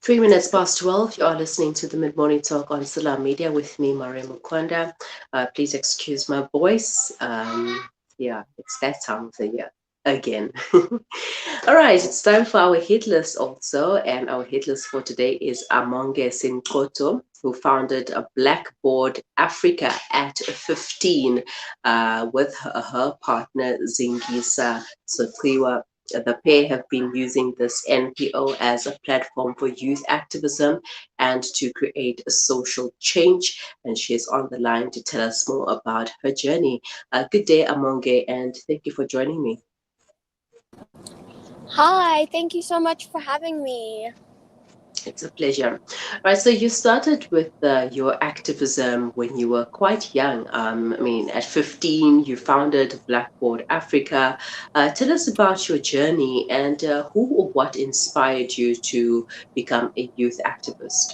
3 minutes past 12, you are listening to the Mid-Morning Talk on Sula Media with me, Maria Mukwanda. Please excuse my voice. Yeah, it's that time of the year again. All right, it's time for our hit list also. And our hit list for today is Amonge Sinxoto, who founded a Blackboard Africa at 15 with her partner, Zingisa Sotiwa. The pair have been using this NPO as a platform for youth activism and to create a social change. And she's on the line to tell us more about her journey. Good day, Amonge, and thank you for joining me. Hi, thank you so much for having me. It's a pleasure. Right, so you started with your activism when you were quite young. I mean, at 15, you founded Blackboard Africa. Tell us about your journey and who or what inspired you to become a youth activist.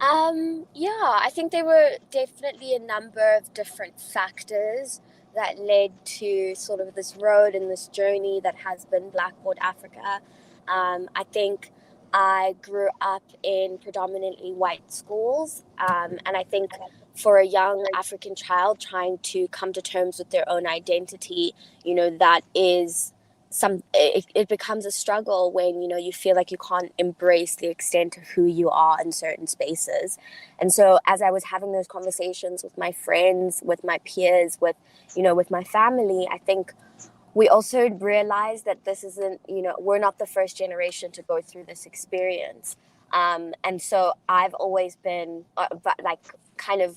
I think there were definitely a number of different factors that led to sort of this road and this journey that has been Blackboard Africa. I think I grew up in predominantly white schools, and I think for a young African child trying to come to terms with their own identity, that is it becomes a struggle when you feel like you can't embrace the extent of who you are in certain spaces. And so as I was having those conversations with my friends, with my peers, with my family, I think we also realized that this isn't, we're not the first generation to go through this experience. And so I've always been kind of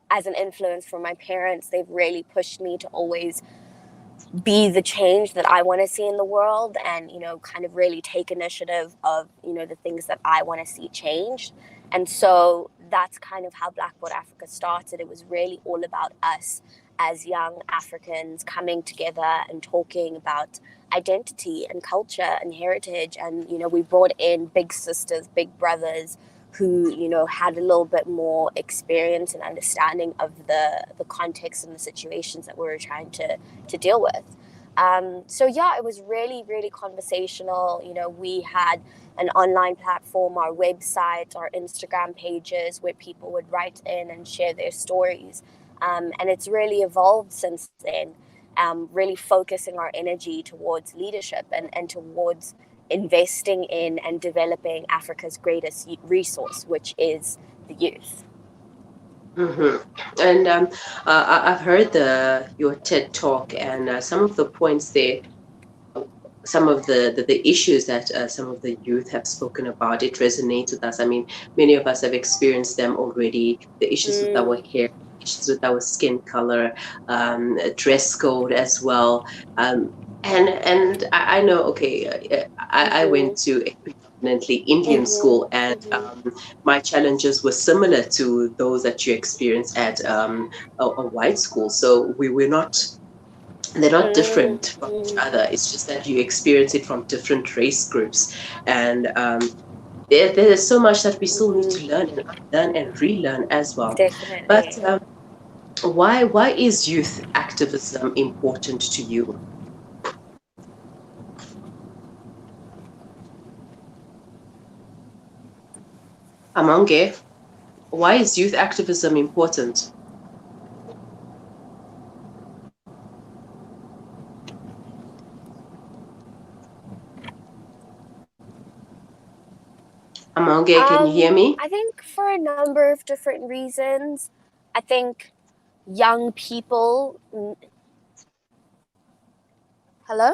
as an influence from my parents. They've really pushed me to always be the change that I want to see in the world, and kind of really take initiative of the things that I want to see changed. And so that's kind of how Blackboard Africa started. It was really all about us as young Africans coming together and talking about identity and culture and heritage. And we brought in big sisters, big brothers who had a little bit more experience and understanding of the context and the situations that we were trying to deal with. It was really, really conversational. We had an online platform, our website, our Instagram pages, where people would write in and share their stories. And it's really evolved since then, really focusing our energy towards leadership and towards investing in and developing Africa's greatest resource, which is the youth. Mm-hmm. And I've heard your TED talk, and some of the points there, some of the issues that some of the youth have spoken about, it resonates with us. I mean, many of us have experienced them already. The issues with our hair, issues with our skin color, dress code as well. And I know, okay, I went to a predominantly Indian school, and my challenges were similar to those that you experienced at a white school. So they're not different from each other. It's just that you experience it from different race groups. And there's so much that we still need to learn and unlearn and relearn as well. Definitely. But why is youth activism important to you? Amonge, why is youth activism important? Amonge, can you hear me? I think for a number of different reasons. I think young people... Hello?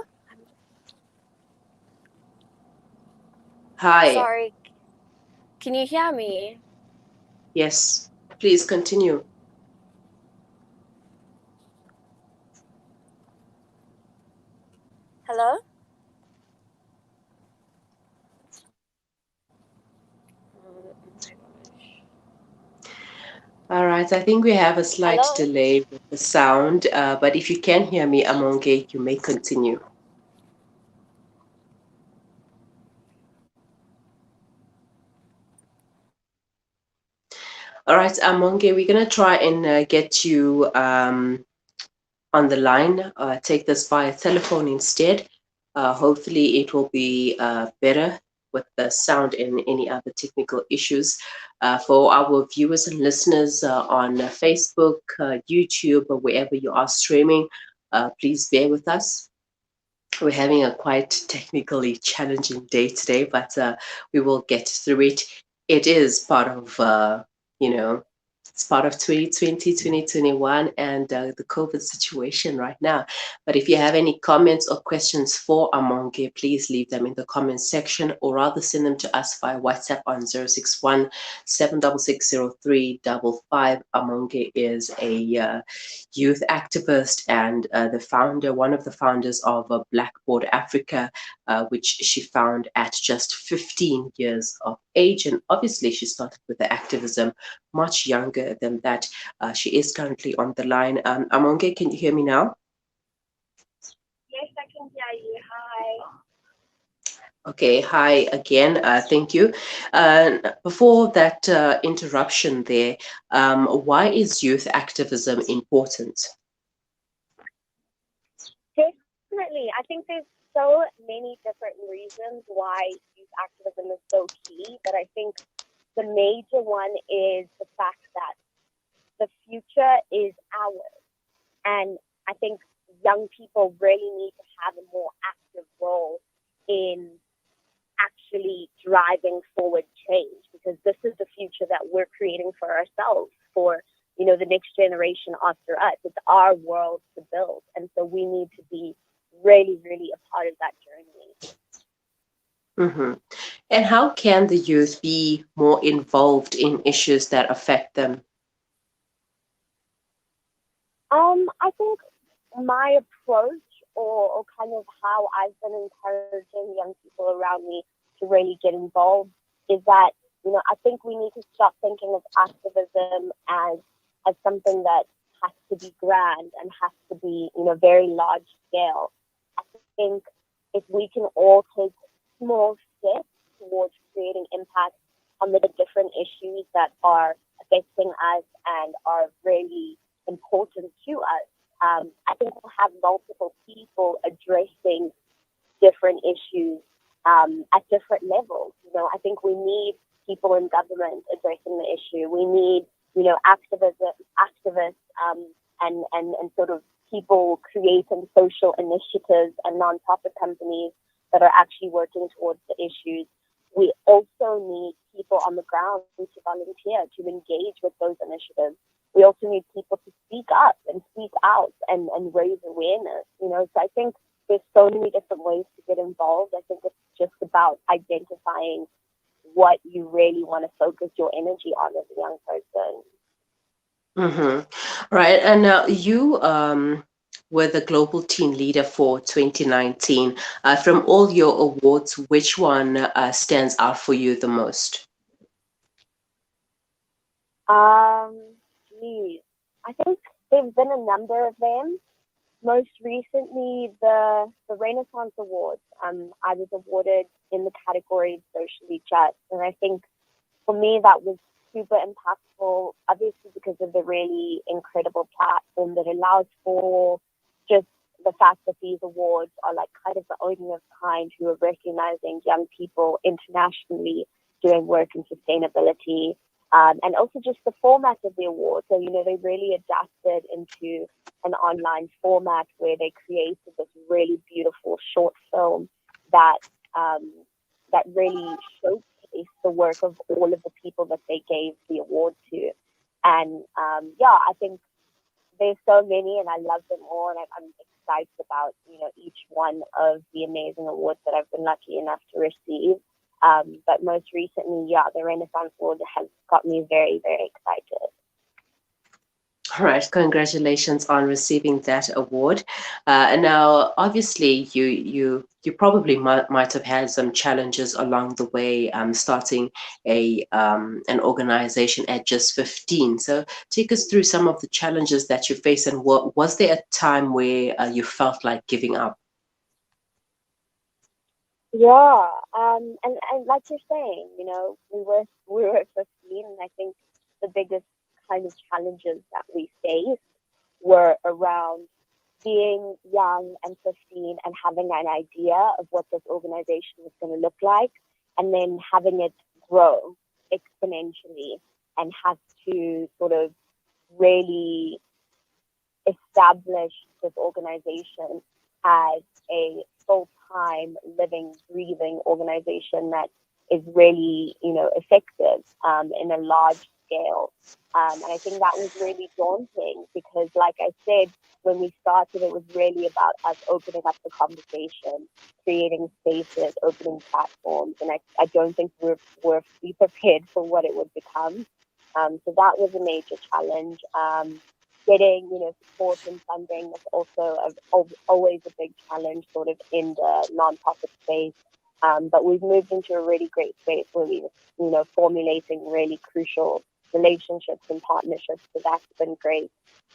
Hi. Sorry. Can you hear me? Yes, please continue. Hello? All right, I think we have a slight delay with the sound, but if you can hear me, Amonge, you may continue. All right, Amonge, we're going to try and get you on the line. Take this via telephone instead. Hopefully it will be better with the sound and any other technical issues. For our viewers and listeners on Facebook, YouTube, or wherever you are streaming, please bear with us. We're having a quite technically challenging day today, but we will get through it. It is part of, it's part of 2020, 2021, and the COVID situation right now. But if you have any comments or questions for Amonge, please leave them in the comments section, or rather send them to us via WhatsApp on 061 766 Amonge is a youth activist and one of the founders of Blackboard Africa, which she found at just 15 years of age. And obviously, she started with the activism much younger than that. She is currently on the line. Amonge, can you hear me now? Yes, I can hear you. Hi. Okay, hi again. Thank you. Before that interruption there, why is youth activism important? Definitely. I think there's so many different reasons why youth activism is so key, but I think the major one is the fact that the future is ours. And I think young people really need to have a more active role in actually driving forward change, because this is the future that we're creating for ourselves, for the next generation after us. It's our world to build, and so we need to be really, really a part of that journey. Mm-hmm. And how can the youth be more involved in issues that affect them? I think my approach, or kind of how I've been encouraging young people around me to really get involved, is that I think we need to stop thinking of activism as something that has to be grand and has to be very large scale. I think if we can all take small steps towards creating impact on the different issues that are affecting us and are really important to us, I think we'll have multiple people addressing different issues at different levels. I think we need people in government addressing the issue. We need, activists, and sort of people creating social initiatives and nonprofit companies that are actually working towards the issues. We also need people on the ground to volunteer, to engage with those initiatives. We also need people to speak up and speak out and raise awareness. So I think there's so many different ways to get involved. I think it's just about identifying what you really want to focus your energy on as a young person. Mm-hmm. Right. And now you were the global team leader for 2019. From all your awards, which one stands out for you the most? I think there's been a number of them. Most recently, the Renaissance Awards. I was awarded in the category of socially just, and I think for me that was super impactful, obviously because of the really incredible platform that allows for just the fact that these awards are like kind of the only of kind who are recognizing young people internationally doing work in sustainability. And also just the format of the awards. So, they really adapted into an online format where they created this really beautiful short film that really showcased the work of all of the people that they gave the award to. And I think there's so many, and I love them all, and I'm excited about each one of the amazing awards that I've been lucky enough to receive. But most recently, the Renaissance Award has got me very, very excited. All right, congratulations on receiving that award. And now, obviously, you probably might have had some challenges along the way, starting an organization at just 15. So, take us through some of the challenges that you faced, and was there a time where you felt like giving up? Yeah, and like you're saying, we were 15, and I think the biggest kind of challenges that we faced were around being young and 15 and having an idea of what this organization was going to look like, and then having it grow exponentially and have to sort of really establish this organization as a full-time, living, breathing organization that is really, effective in a large scale. And I think that was really daunting because, like I said, when we started, it was really about us opening up the conversation, creating spaces, opening platforms. And I don't think we're prepared for what it would become. So that was a major challenge. Getting, support and funding is also always a big challenge sort of in the nonprofit space. But we've moved into a really great space where we're, formulating really crucial relationships and partnerships. So that's been great.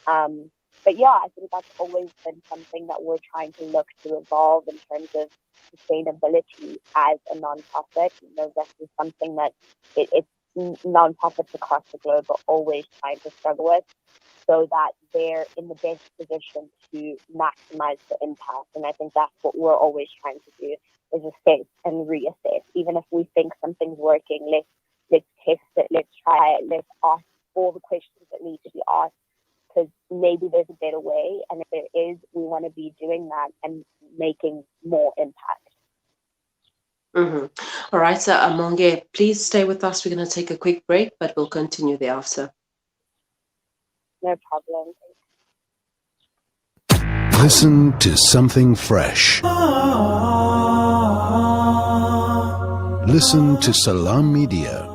But yeah, I think that's always been something that we're trying to look to evolve in terms of sustainability as a nonprofit. This is something that it's nonprofits across the globe are always trying to struggle with, so that they're in the best position to maximize the impact. And I think that's what we're always trying to do, is assess and reassess. Even if we think something's working, let's test it, let's try it, let's ask all the questions that need to be asked, because maybe there's a better way. And if there is, we want to be doing that and making more impact. Mm-hmm. All right, so Amonge, please stay with us. We're going to take a quick break, but we'll continue thereafter. No problem. Listen to something fresh. Listen to Salam Media.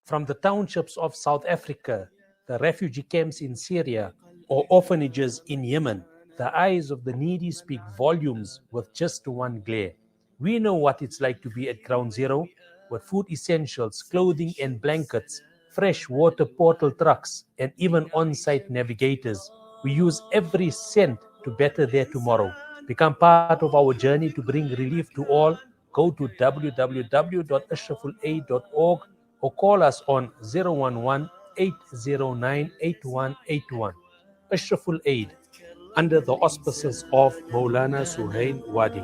From the townships of South Africa, the refugee camps in Syria, or orphanages in Yemen, the eyes of the needy speak volumes with just one glare. We know what it's like to be at ground zero, with food essentials, clothing and blankets, fresh water portal trucks, and even on-site navigators. We use every cent to better their tomorrow. Become part of our journey to bring relief to all. Go to www.ashrafulaid.org or call us on 011-809-8181. Ashraful Aid, under the auspices of Maulana Suhail Wadi.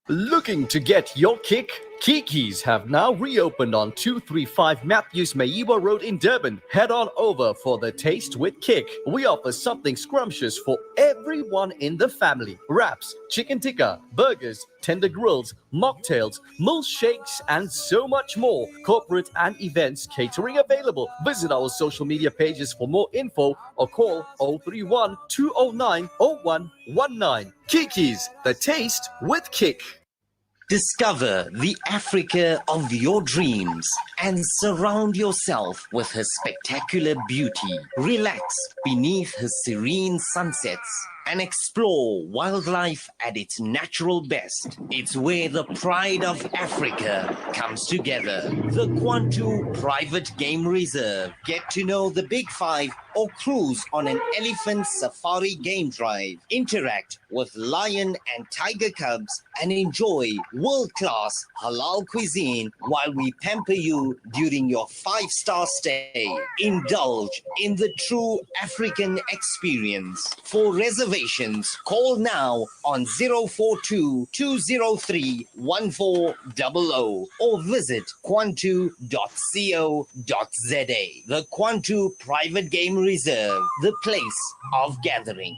Looking to get your kick? Kiki's have now reopened on 235 Matthews Maiwa Road in Durban. Head on over for the Taste with Kick. We offer something scrumptious for everyone in the family. Wraps, chicken tikka, burgers, tender grills, mocktails, milkshakes, and so much more. Corporate and events catering available. Visit our social media pages for more info or call 031 209 0119. Kiki's, the Taste with Kick. Discover the Africa of your dreams and surround yourself with her spectacular beauty. Relax beneath her serene sunsets and explore wildlife at its natural best. It's where the pride of Africa comes together. The Kwantu Private Game Reserve. Get to know the Big Five or cruise on an elephant safari game drive. Interact with lion and tiger cubs and enjoy world-class halal cuisine while we pamper you during your 5-star stay. Indulge in the true African experience. For reservations, call now on 042-203-1400 or visit kwantu.co.za. The Kwantu Private Game Reserve, the place of gathering.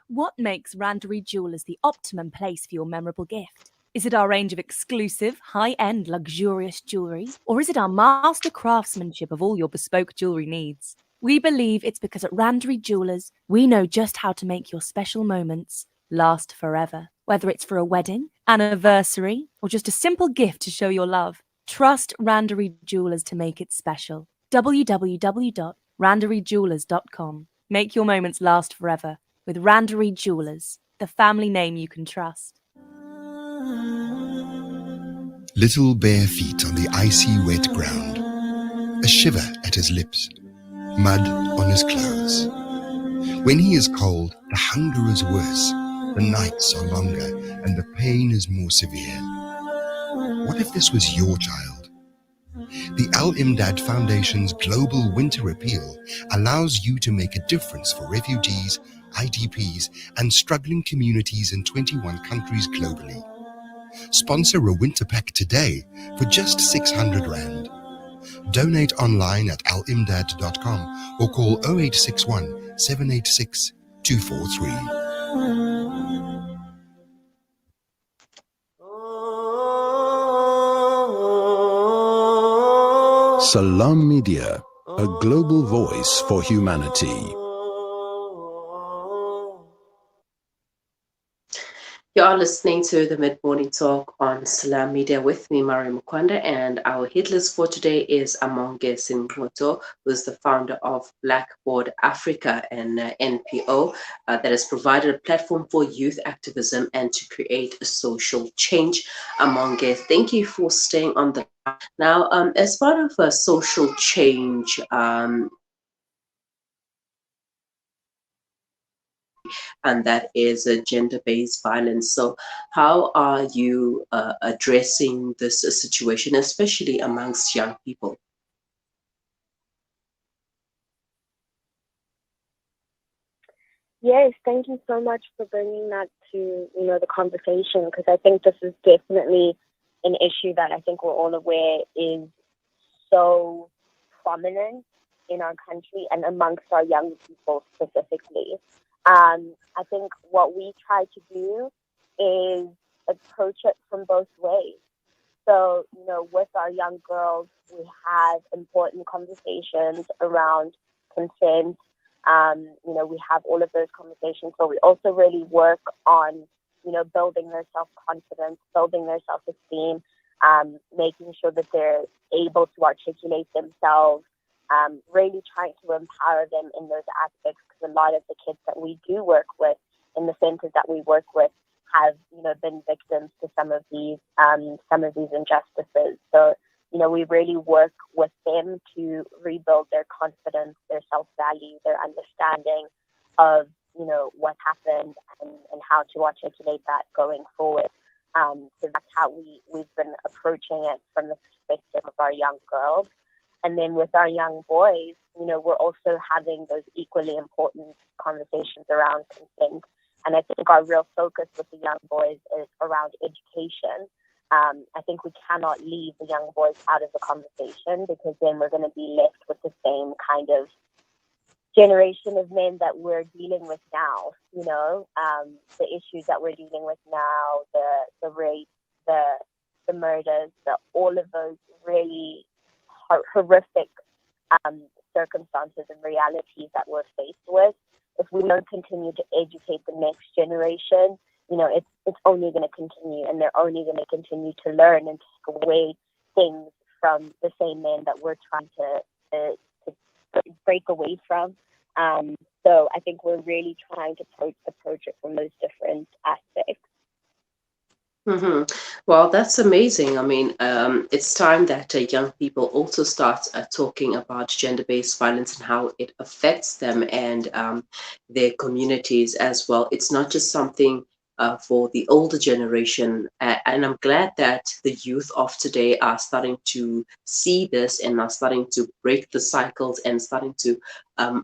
What makes Randery Jewelers the optimum place for your memorable gift? Is it our range of exclusive, high-end, luxurious jewellery? Or is it our master craftsmanship of all your bespoke jewellery needs? We believe it's because at Randery Jewelers, we know just how to make your special moments last forever. Whether it's for a wedding, anniversary, or just a simple gift to show your love, trust Randery Jewelers to make it special. www.randeryjewelers.com. Make your moments last forever with Randery Jewelers, the family name you can trust. Little bare feet on the icy wet ground, a shiver at his lips, mud on his clothes. When he is cold, the hunger is worse, the nights are longer, and the pain is more severe. What if this was your child? The Al Imdad Foundation's Global Winter Appeal allows you to make a difference for refugees, IDPs, and struggling communities in 21 countries globally. Sponsor a winter pack today for just 600 Rand. Donate online at alimdad.com or call 0861 786 243. Salam Media, a global voice for humanity. You are listening to the Mid-Morning Talk on Salam Media with me, Mari Mukwanda, and our headless for today is Amonge Sinxoto, who is the founder of Blackboard Africa, an NPO that has provided a platform for youth activism and to create a social change. Amonge, thank you for staying on the line. Now, as part of a social change, and that is gender-based violence. So how are you addressing this situation, especially amongst young people? Yes, thank you so much for bringing that to the conversation, because I think this is definitely an issue that I think we're all aware is so prominent in our country and amongst our young people specifically. I think what we try to do is approach it from both ways. So, with our young girls, we have important conversations around consent. We have all of those conversations, but we also really work on, building their self-confidence, building their self-esteem, making sure that they're able to articulate themselves, really trying to empower them in those aspects, because a lot of the kids that we do work with in the centers that we work with have, been victims to some of these injustices. So, we really work with them to rebuild their confidence, their self-value, their understanding of, what happened and how to articulate that going forward. So that's how we've been approaching it from the perspective of our young girls. And then with our young boys, we're also having those equally important conversations around consent. And I think our real focus with the young boys is around education. I think we cannot leave the young boys out of the conversation, because then we're going to be left with the same kind of generation of men that we're dealing with now. The issues that we're dealing with now, the rape, the murders, all of those really horrific circumstances and realities that we're faced with. If we don't continue to educate the next generation, it's only going to continue, and they're only going to continue to learn and take away things from the same men that we're trying to break away from. So I think we're really trying to approach it from those different aspects. Mm-hmm. Well, that's amazing. I mean, it's time that young people also start talking about gender-based violence and how it affects them and their communities as well. It's not just something for the older generation. And I'm glad that the youth of today are starting to see this and are starting to break the cycles and starting to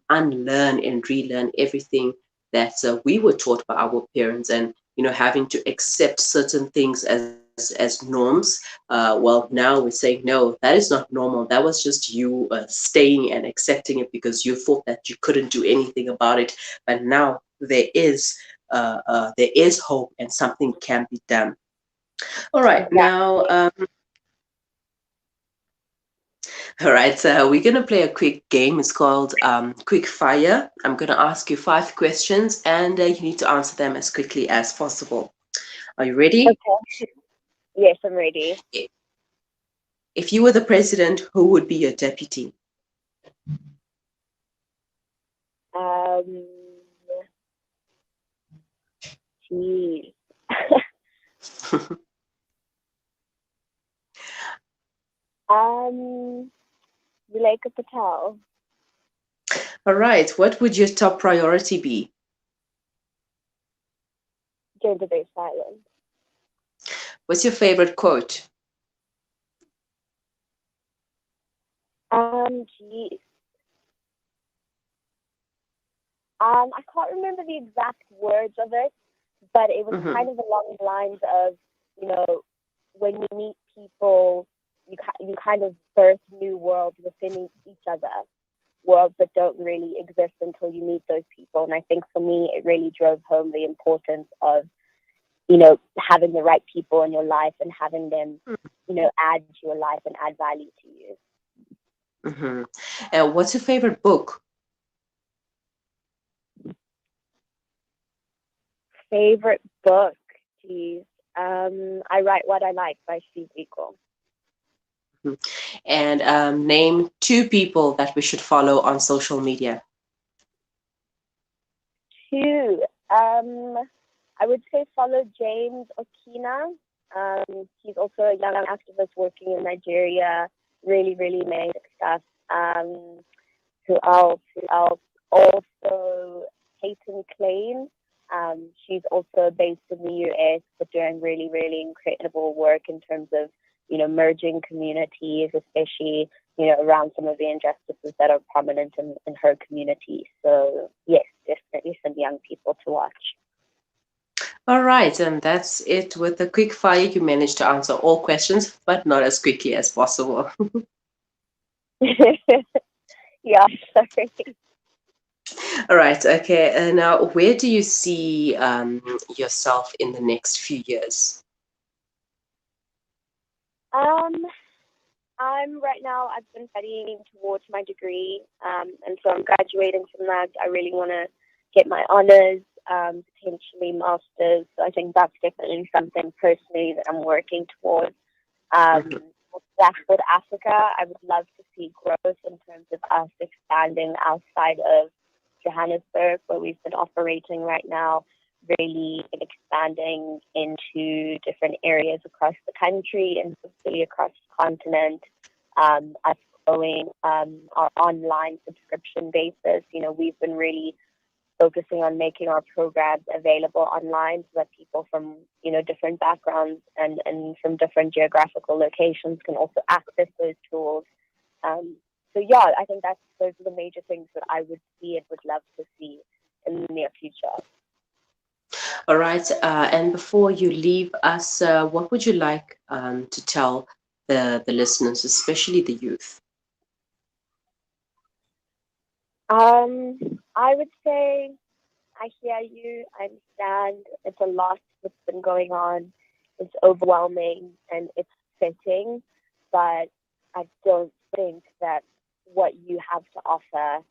unlearn and relearn everything that we were taught by our parents, and having to accept certain things as norms. Well, now we're saying, no, that is not normal. That was just you staying and accepting it because you thought that you couldn't do anything about it. But now there is hope and something can be done. All right, now. All right, so we're going to play a quick game. It's called Quick Fire. I'm going to ask you 5 questions, and you need to answer them as quickly as possible. Are you ready? Okay. Yes, I'm ready. If you were the president, who would be your deputy? Geez. Zuleika Patel. All right. What would your top priority be? Gender-based violence. What's your favorite quote? Geez. I can't remember the exact words of it, but it was kind of along the lines of, when you meet people, you kind of birth new worlds within each other, worlds that don't really exist until you meet those people. And I think for me, it really drove home the importance of, having the right people in your life and having them, add to your life and add value to you. And what's your favorite book? Favorite book? Geez. I Write What I Like by Steve Biko. And name 2 people that we should follow on social media. 2. I would say follow James Okina. He's also a young activist working in Nigeria. Really, really amazing stuff. Who else? Also, Peyton Klein. She's also based in the US, but doing really, really incredible work in terms of, merging communities, especially, around some of the injustices that are prominent in her community. So, yes, definitely some young people to watch. All right, and that's it with the quick fire. You managed to answer all questions, but not as quickly as possible. Yeah, sorry. All right, okay. And now, where do you see yourself in the next few years? I've been studying towards my degree, and so I'm graduating from that. I really want to get my honors, potentially masters. So I think that's definitely something personally that I'm working towards. Blackboard Africa, I would love to see growth in terms of us expanding outside of Johannesburg, where we've been operating right now, really expanding into different areas across the country and hopefully across the continent. Us growing our online subscription basis. We've been really focusing on making our programs available online so that people from, different backgrounds and from different geographical locations can also access those tools. So yeah, I think those are the major things that I would see and would love to see in the near future. All right, and before you leave us, what would you like to tell the listeners, especially the youth? I would say I hear you, I understand. It's a lot that's been going on. It's overwhelming and it's upsetting, but I don't think that what you have to offer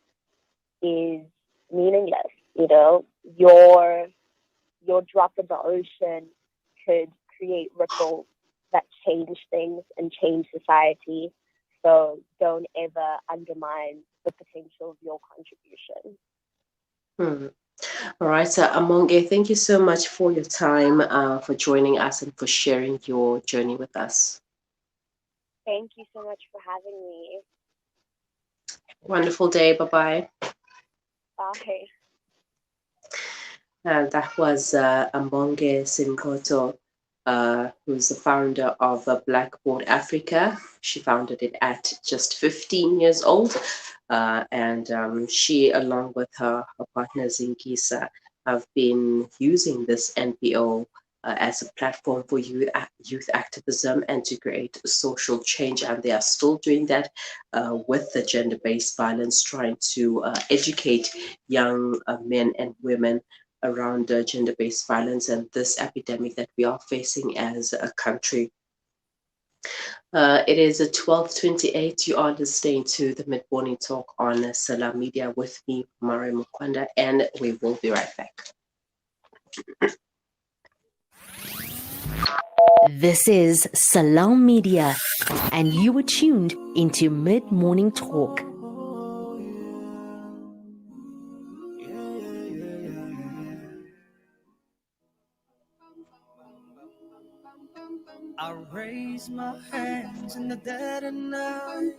is meaningless. Your drop in the ocean could create ripples that change things and change society. So don't ever undermine the potential of your contribution. All right, Amonge, thank you so much for your time, for joining us and for sharing your journey with us. Thank you so much for having me. Wonderful day. Bye-bye. Bye. That was Amonge Sinxoto, who's the founder of Blackboard Africa. She founded it at just 15 years old. And she, along with her partner Zinkisa, have been using this NPO as a platform for youth activism and to create social change. And they are still doing that with the gender-based violence, trying to educate young men and women around gender-based violence and this epidemic that we are facing as a country. It is 12:28. You are listening to the Mid-Morning Talk on Salam Media with me, Mari Mukwanda, and we will be right back. This is Salam Media, and you were tuned into Mid-Morning Talk. I raise my hands in the dead of night.